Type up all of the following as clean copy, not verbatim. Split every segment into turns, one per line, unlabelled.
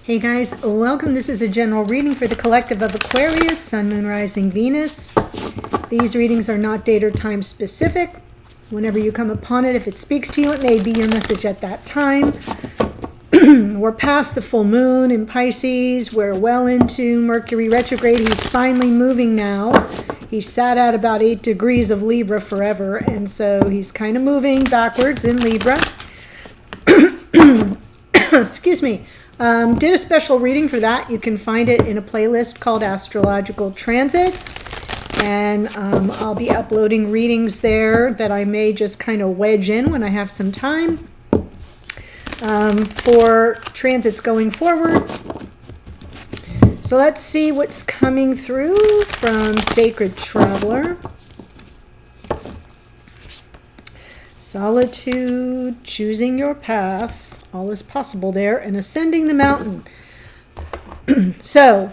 Hey guys, welcome. This is a general reading for the collective of Aquarius, Sun, Moon, Rising, Venus. These readings are not date or time specific. Whenever you come upon it, if it speaks to you, it may be your message at that time. We're past the full moon in Pisces. We're well into Mercury retrograde. He's finally moving now. He sat at about 8 degrees of Libra forever, and so he's kind of moving backwards in Libra. Excuse me. Did a special reading for that. You can find it in a playlist called Astrological Transits. And I'll be uploading readings there that I may just kind of wedge in when I have some time for transits going forward. So let's see what's coming through from Sacred Traveler. Solitude, choosing your path. All is possible there, and ascending the mountain. So,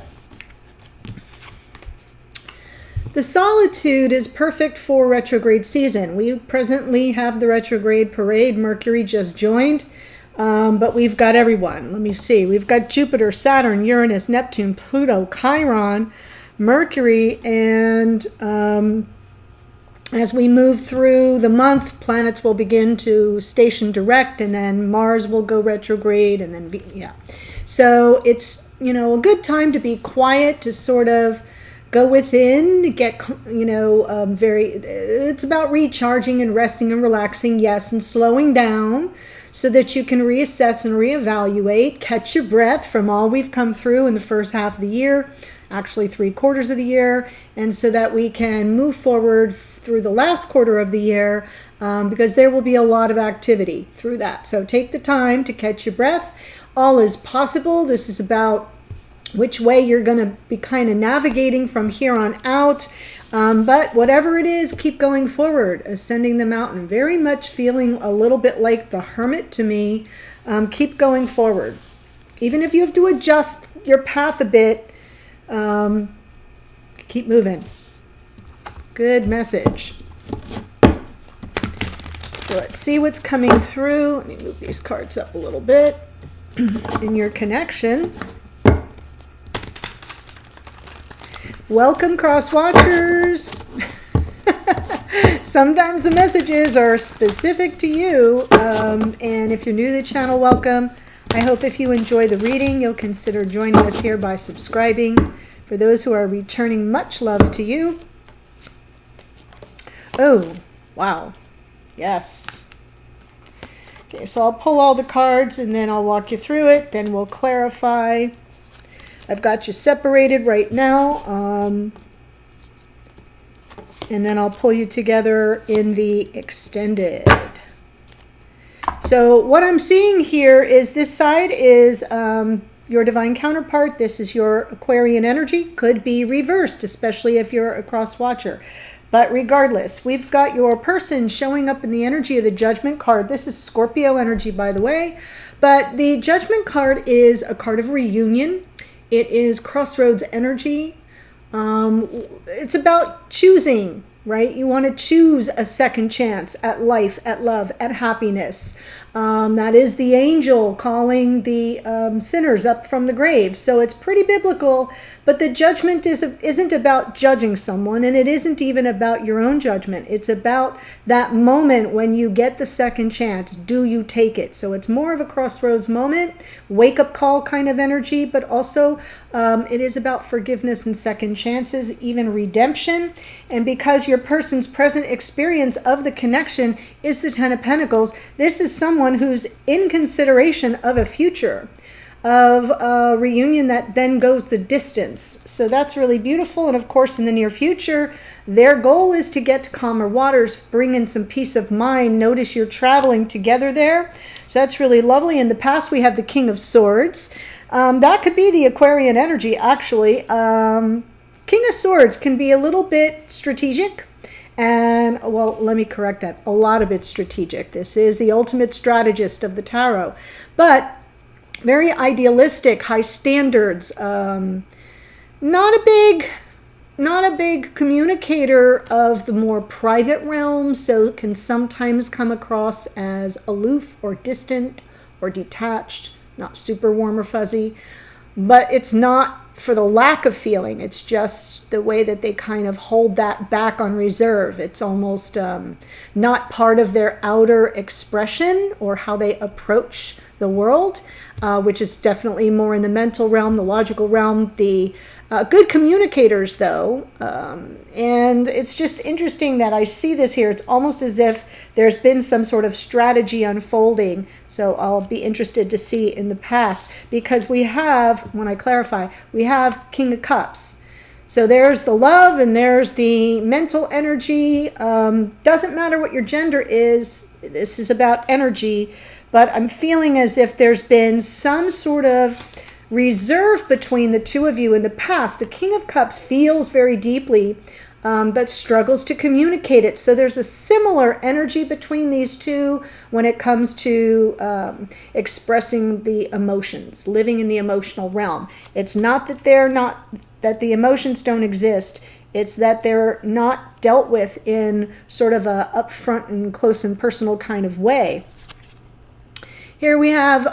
the solitude is perfect for retrograde season. We presently have the retrograde parade. Mercury just joined, but we've got everyone. Let me see. We've got Jupiter, Saturn, Uranus, Neptune, Pluto, Chiron, Mercury, and as we move through the month, planets will begin to station direct, and then Mars will go retrograde, and then, So it's, a good time to be quiet, to sort of go within, to get, it's about recharging and resting and relaxing, yes, and slowing down so that you can reassess and reevaluate, catch your breath from all we've come through in the first half of the year, actually 3/4 of the year, and so that we can move forward through the last quarter of the year, because there will be a lot of activity through that. So take the time to catch your breath. All is possible. This is about which way you're going to be kind of navigating from here on out. But whatever it is, keep going forward, ascending the mountain. Very much feeling a little bit like the hermit to me. Keep going forward. Even if you have to adjust your path a bit, keep moving. Good message. So let's see what's coming through. Let me move these cards up a little bit. In your connection. Welcome, cross watchers. Sometimes the messages are specific to you. And if you're new to the channel, welcome. I hope if you enjoy the reading, you'll consider joining us here by subscribing. For those who are returning, much love to you. Oh, wow. Yes. Okay, so I'll pull all the cards and then I'll walk you through it. Then we'll clarify. I've got you separated right now. And then I'll pull you together in the extended. So what I'm seeing here is this side is your divine counterpart. This is your Aquarian energy. Could be reversed, especially if you're a cross watcher. But regardless, we've got your person showing up in the energy of the Judgment card. This is Scorpio energy, by the way. But the Judgment card is a card of reunion. It is crossroads energy. It's about choosing, right? You want to choose a second chance at life, at love, at happiness. That is the angel calling the sinners up from the grave. So it's pretty biblical, but the judgment isn't about judging someone, and it isn't even about your own judgment. It's about that moment when you get the second chance. Do you take it? So it's more of a crossroads moment, wake-up call kind of energy, but also it is about forgiveness and second chances, even redemption. And because your person's present experience of the connection is the Ten of Pentacles, this is someone who's in consideration of a future, of a reunion that then goes the distance. So that's really beautiful. And of course, in the near future, their goal is to get to calmer waters, bring in some peace of mind. Notice you're traveling together there. So that's really lovely. In the past, we have the King of Swords. That could be the Aquarian energy, actually. King of Swords can be a little bit strategic. And, well, let me correct that. A lot of it's strategic. This is the ultimate strategist of the tarot. But very idealistic, high standards. Not a big communicator of the more private realm, so can sometimes come across as aloof or distant or detached, not super warm or fuzzy, but it's not for the lack of feeling. It's just the way that they kind of hold that back on reserve. It's almost not part of their outer expression or how they approach the world, which is definitely more in the mental realm, the logical realm. The good communicators, though, and it's just interesting that I see this here. It's almost as if there's been some sort of strategy unfolding. So I'll be interested to see in the past, because we have, when I clarify, we have King of Cups. So there's the love and there's the mental energy. Doesn't matter what your gender is. This is about energy, but I'm feeling as if there's been some sort of reserve between the two of you in the past. The King of Cups feels very deeply, but struggles to communicate it. So there's a similar energy between these two when it comes to expressing the emotions, living in the emotional realm. It's not that that the emotions don't exist. It's that they're not dealt with in sort of a upfront and close and personal kind of way. Here we have,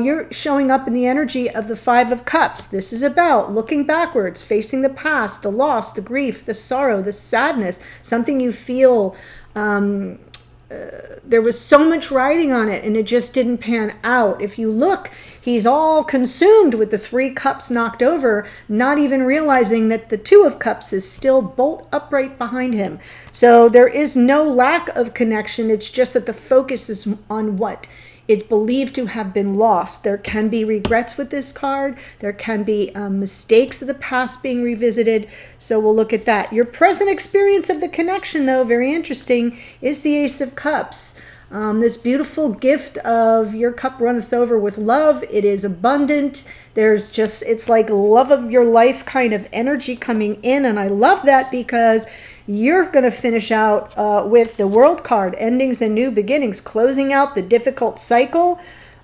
you're showing up in the energy of the Five of Cups. This is about looking backwards, facing the past, the loss, the grief, the sorrow, the sadness, something you feel. There was so much writing on it and it just didn't pan out. If you look, he's all consumed with the Three Cups knocked over, not even realizing that the Two of Cups is still bolt upright behind him. So there is no lack of connection. It's just that the focus is on what is believed to have been lost. There can be regrets with this card. There can be mistakes of the past being revisited. So we'll look at that. Your present experience of the connection, though, very interesting, is the Ace of Cups. This beautiful gift of your cup runneth over with love. It is abundant. There's just, it's like love of your life kind of energy coming in. And I love that because you're going to finish out with the World card, endings and new beginnings, closing out the difficult cycle,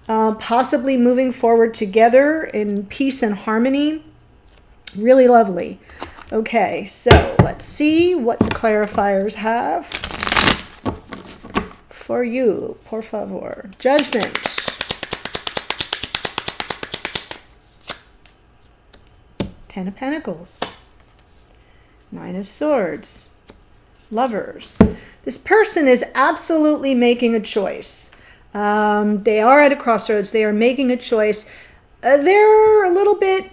possibly moving forward together in peace and harmony. Really lovely. Okay, so let's see what the clarifiers have for you, por favor. Judgment. Ten of Pentacles. Nine of Swords. Lovers. This person is absolutely making a choice. They are at a crossroads. They are making a choice. They're a little bit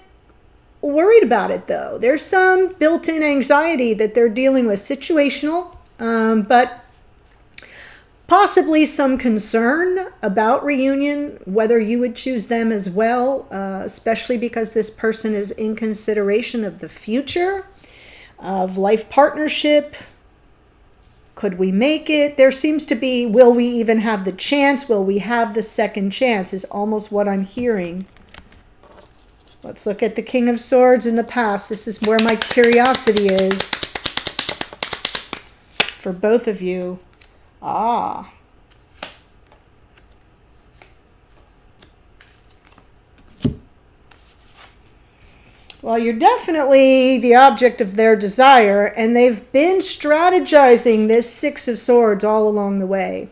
worried about it, though. There's some built-in anxiety that they're dealing with, situational, but possibly some concern about reunion, whether you would choose them as well, especially because this person is in consideration of the future, of life partnership. Could we make it? There seems to be, will we even have the chance? Will we have the second chance is almost what I'm hearing. Let's look at the King of Swords in the past. This is where my curiosity is for both of you. Ah. Well, you're definitely the object of their desire, and they've been strategizing this Six of Swords all along the way.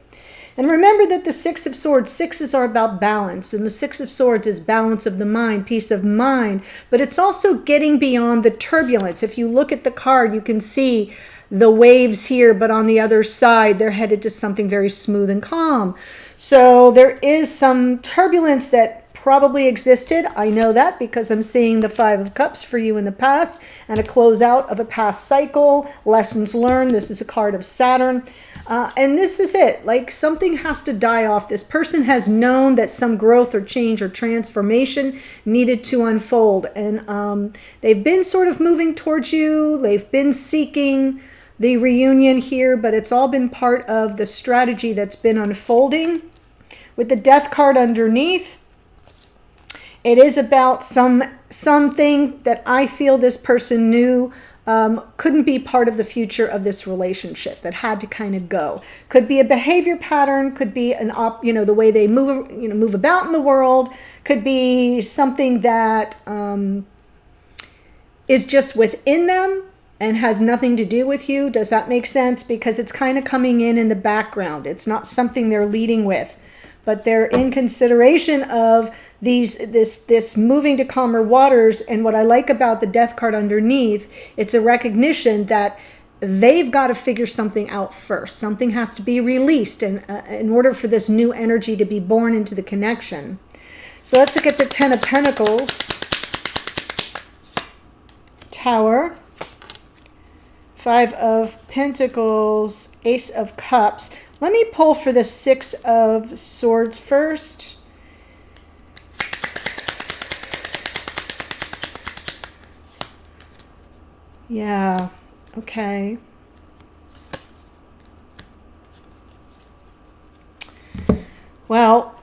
And remember that the Six of Swords, sixes are about balance, and the Six of Swords is balance of the mind, peace of mind, but it's also getting beyond the turbulence. If you look at the card, you can see the waves here, but on the other side, they're headed to something very smooth and calm. So there is some turbulence that probably existed. I know that because I'm seeing the Five of Cups for you in the past and a closeout of a past cycle, lessons learned. This is a card of Saturn. And this is it. Like something has to die off. This person has known that some growth or change or transformation needed to unfold. And they've been sort of moving towards you. They've been seeking the reunion here, but it's all been part of the strategy that's been unfolding. With the Death card underneath, it is about something that I feel this person knew couldn't be part of the future of this relationship, that had to kind of go. Could be a behavior pattern, could be the way they move about in the world, could be something that is just within them and has nothing to do with you. Does that make sense? Because it's kind of coming in the background. It's not something they're leading with. but they're in consideration of this moving to calmer waters. And what I like about the Death card underneath, it's a recognition that they've got to figure something out first. Something has to be released in order for this new energy to be born into the connection. So let's look at the Ten of Pentacles, Tower, Five of Pentacles, Ace of Cups. Let me pull for the Six of Swords first. Yeah, okay. Well,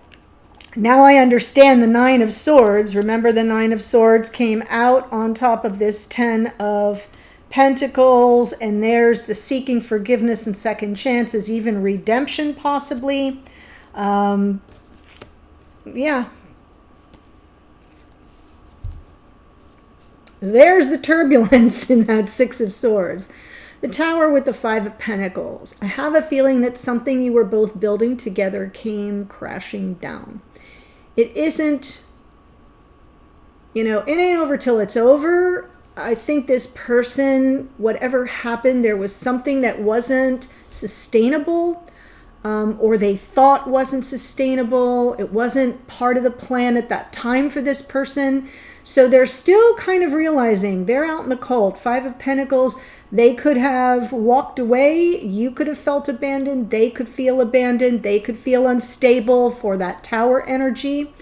now I understand the Nine of Swords. Remember, the Nine of Swords came out on top of this Ten of Pentacles, and there's the seeking forgiveness and second chances, even redemption possibly. Yeah. There's the turbulence in that Six of Swords. The Tower with the Five of Pentacles. I have a feeling that something you were both building together came crashing down. It isn't, it ain't over till it's over. I think this person, whatever happened, there was something that wasn't sustainable, or they thought wasn't sustainable. It wasn't part of the plan at that time for this person. So they're still kind of realizing they're out in the cold. Five of Pentacles, they could have walked away. You could have felt abandoned. They could feel abandoned. They could feel unstable for that Tower energy.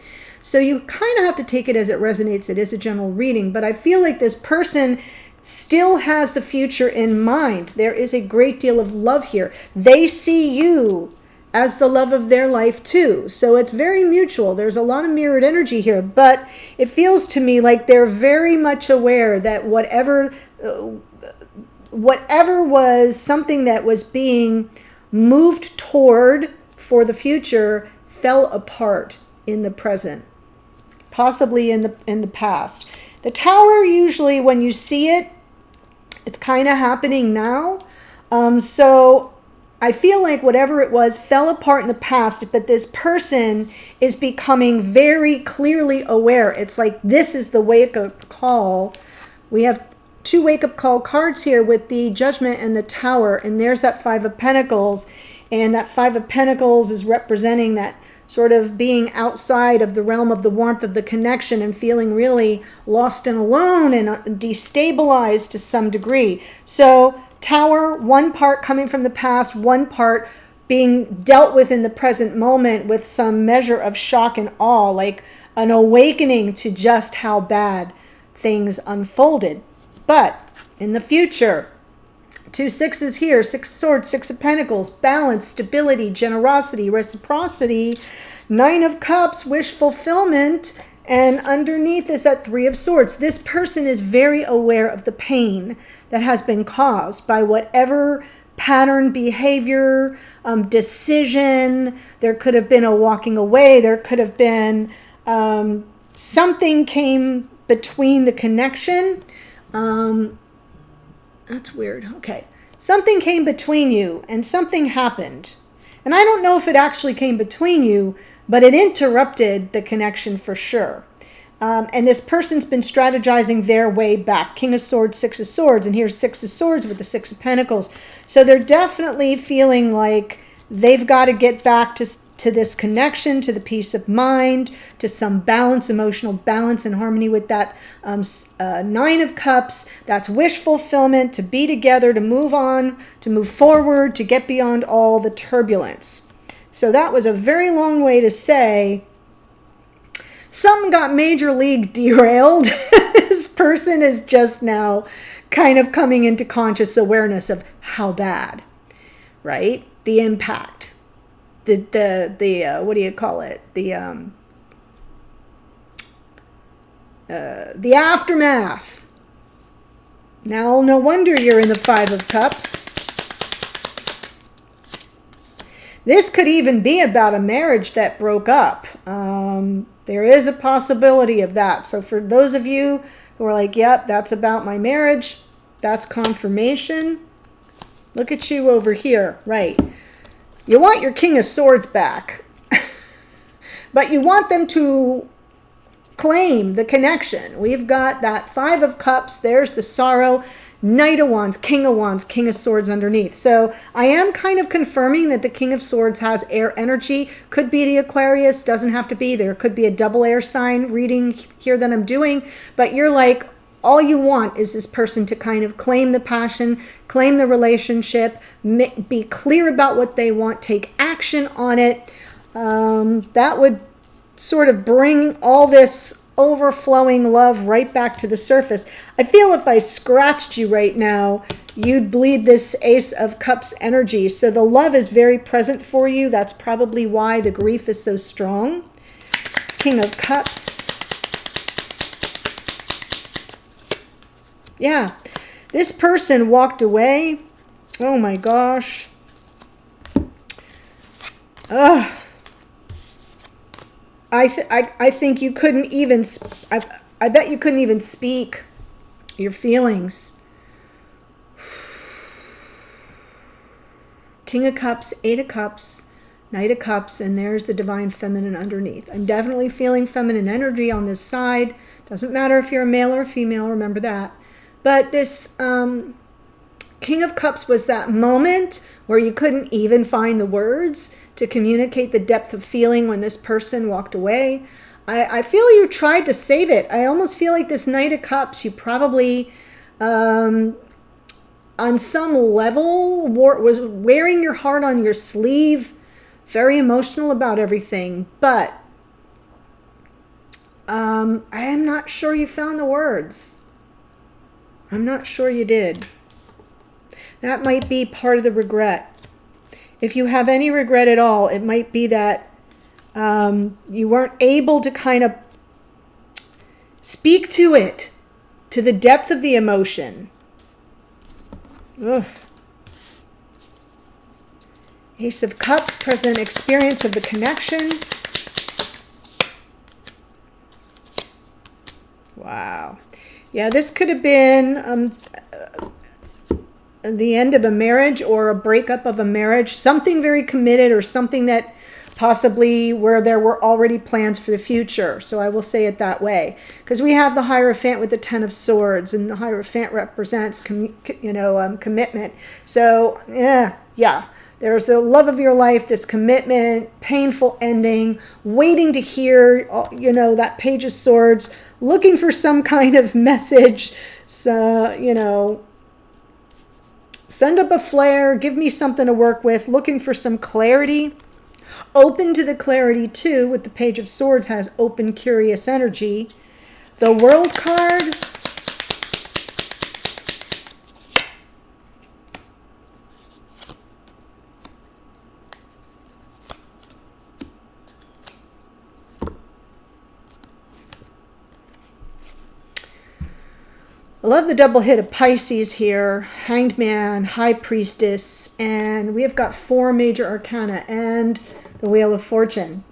So you kind of have to take it as it resonates. It is a general reading, but I feel like this person still has the future in mind. There is a great deal of love here. They see you as the love of their life too. So it's very mutual. There's a lot of mirrored energy here, but it feels to me like they're very much aware that whatever was something that was being moved toward for the future fell apart in the present. Possibly in the past. The Tower, usually when you see it, it's kind of happening now. So I feel like whatever it was fell apart in the past, but this person is becoming very clearly aware. It's like this is the wake-up call. We have two wake-up call cards here with the Judgment and the Tower, and there's that Five of Pentacles, and that Five of Pentacles is representing that sort of being outside of the realm of the warmth of the connection and feeling really lost and alone and destabilized to some degree. So Tower, one part coming from the past, one part being dealt with in the present moment with some measure of shock and awe, like an awakening to just how bad things unfolded. But in the future, two sixes here, Six of Swords, Six of Pentacles, balance, stability, generosity, reciprocity, Nine of Cups, wish fulfillment, and underneath is that Three of Swords. This person is very aware of the pain that has been caused by whatever pattern, behavior, decision. There could have been a walking away. There could have been something came between the connection. That's weird. Okay. Something came between you and something happened. And I don't know if it actually came between you, but it interrupted the connection for sure. And this person's been strategizing their way back. King of Swords, Six of Swords, and here's Six of Swords with the Six of Pentacles. So they're definitely feeling like they've got to get back to this connection, to the peace of mind, to some balance, emotional balance and harmony with that Nine of Cups. That's wish fulfillment, to be together, to move on, to move forward, to get beyond all the turbulence. So that was a very long way to say something got major league derailed. This person is just now kind of coming into conscious awareness of how bad, right? The impact, the what do you call it? The aftermath. Now, no wonder you're in the Five of Cups. This could even be about a marriage that broke up. There is a possibility of that. So for those of you who are like, yep, that's about my marriage, that's confirmation. Look at you over here, right? You want your King of Swords back. but you want them to claim the connection. We've got that Five of Cups. There's the sorrow. Knight of Wands, King of Swords underneath. So I am kind of confirming that the King of Swords has air energy. Could be the Aquarius, doesn't have to be. There could be a double air sign reading here that I'm doing. But you're like, all you want is this person to kind of claim the passion, claim the relationship, be clear about what they want, take action on it. That would sort of bring all this overflowing love right back to the surface. I feel if I scratched you right now, you'd bleed this Ace of Cups energy. So the love is very present for you. That's probably why the grief is so strong. King of Cups. Yeah, this person walked away. Oh my gosh. Ugh. I think you couldn't even, I bet you couldn't even speak your feelings. King of Cups, Eight of Cups, Knight of Cups, and there's the Divine Feminine underneath. I'm definitely feeling feminine energy on this side. Doesn't matter if you're a male or a female, remember that. But this King of Cups was that moment where you couldn't even find the words to communicate the depth of feeling when this person walked away. I feel you tried to save it. I almost feel like this Knight of Cups, you probably, on some level, was wearing your heart on your sleeve, very emotional about everything. But I am not sure you found the words. I'm not sure you did. That might be part of the regret. If you have any regret at all, it might be that you weren't able to kind of speak to it, to the depth of the emotion. Ugh. Ace of Cups, present experience of the connection. Wow. Yeah, this could have been the end of a marriage or a breakup of a marriage, something very committed or something that possibly where there were already plans for the future. So I will say it that way, because we have the Hierophant with the Ten of Swords, and the Hierophant represents commitment. So yeah, there's the love of your life, this commitment, painful ending, waiting to hear, that Page of Swords, looking for some kind of message. So, send up a flare, give me something to work with, looking for some clarity. Open to the clarity too, with the Page of Swords has open, curious energy. The World card. I love the double hit of Pisces here, Hanged Man, High Priestess, and we have got 4 major arcana and the Wheel of Fortune.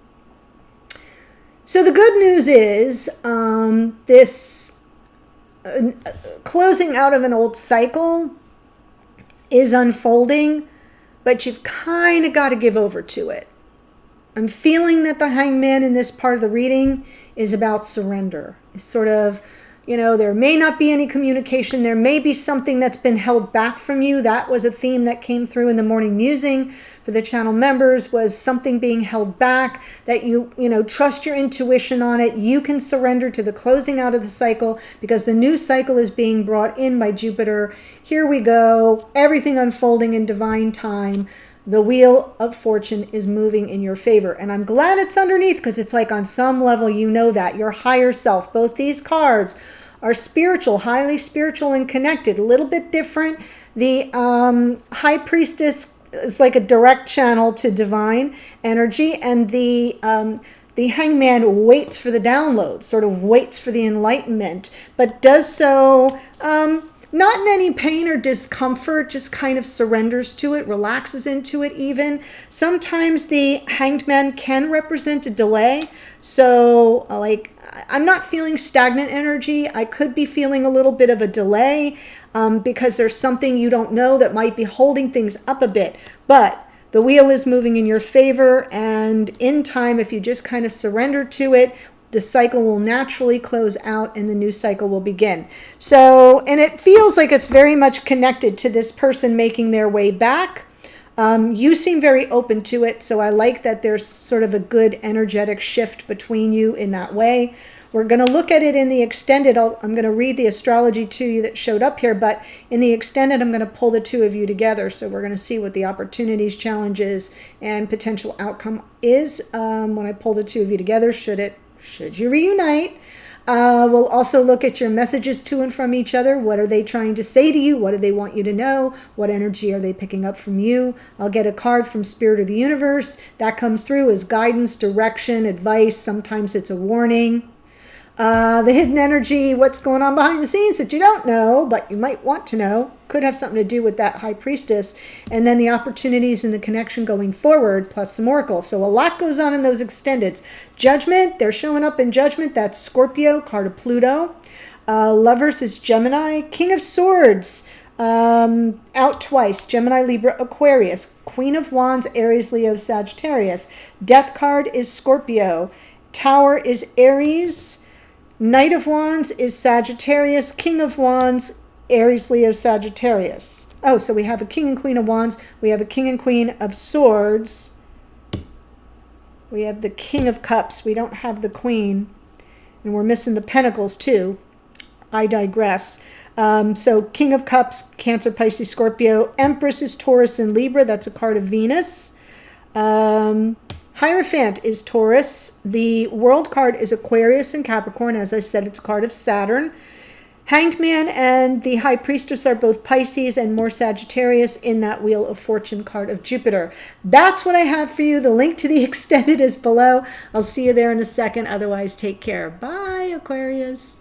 So the good news is this closing out of an old cycle is unfolding, but you've kind of got to give over to it. I'm feeling that the Hanged Man in this part of the reading is about surrender. It's sort of, there may not be any communication. There may be something that's been held back from you. That was a theme that came through in the morning musing for the channel members, was something being held back, that you trust your intuition on it. You can surrender to the closing out of the cycle because the new cycle is being brought in by Jupiter. Here we go. Everything unfolding in divine time. The Wheel of Fortune is moving in your favor. And I'm glad it's underneath, because it's like on some level, that your higher self, both these cards are spiritual, highly spiritual and connected, a little bit different. The High Priestess is like a direct channel to divine energy, and the Hanged Man waits for the download, sort of waits for the enlightenment, but does so not in any pain or discomfort, just kind of surrenders to it, relaxes into it even. Sometimes the Hanged Man can represent a delay. So I'm not feeling stagnant energy. I could be feeling a little bit of a delay because there's something you don't know that might be holding things up a bit. But The wheel is moving in your favor, and in time, if you just kind of surrender to it, the cycle will naturally close out and the new cycle will begin. So, and it feels like it's very much connected to this person making their way back. You seem very open to it, so I like that there's sort of a good energetic shift between you in that way. We're going to look at it in the extended. I'm going to read the astrology to you that showed up here, but in the extended, I'm going to pull the two of you together. So we're going to see what the opportunities, challenges, and potential outcome is when I pull the two of you together, should you reunite. We'll also look at your messages to and from each other. What are they trying to say to you? What do they want you to know? What energy are they picking up from you? I'll get a card from Spirit of the Universe. That comes through as guidance, direction, advice. Sometimes it's a warning. The hidden energy, what's going on behind the scenes that you don't know, but you might want to know, could have something to do with that High Priestess. And then the opportunities and the connection going forward, plus some Oracle. So a lot goes on in those extendeds. Judgment, they're showing up in Judgment. That's Scorpio, card of Pluto. Lovers is Gemini. King of Swords, out twice. Gemini, Libra, Aquarius. Queen of Wands, Aries, Leo, Sagittarius. Death card is Scorpio. Tower is Aries. Knight of Wands is Sagittarius. King of Wands, Aries, Leo, Sagittarius. Oh, so we have a King and Queen of Wands. We have a King and Queen of Swords. We have the King of Cups. We don't have the Queen. And we're missing the Pentacles too. I digress. So King of Cups, Cancer, Pisces, Scorpio. Empress is Taurus and Libra. That's a card of Venus. Hierophant is Taurus. The World card is Aquarius and Capricorn. As I said, it's a card of Saturn. Hanged Man and the High Priestess are both Pisces and more Sagittarius in that Wheel of Fortune card of Jupiter. That's what I have for you. The link to the extended is below. I'll see you there in a second. Otherwise, take care. Bye, Aquarius.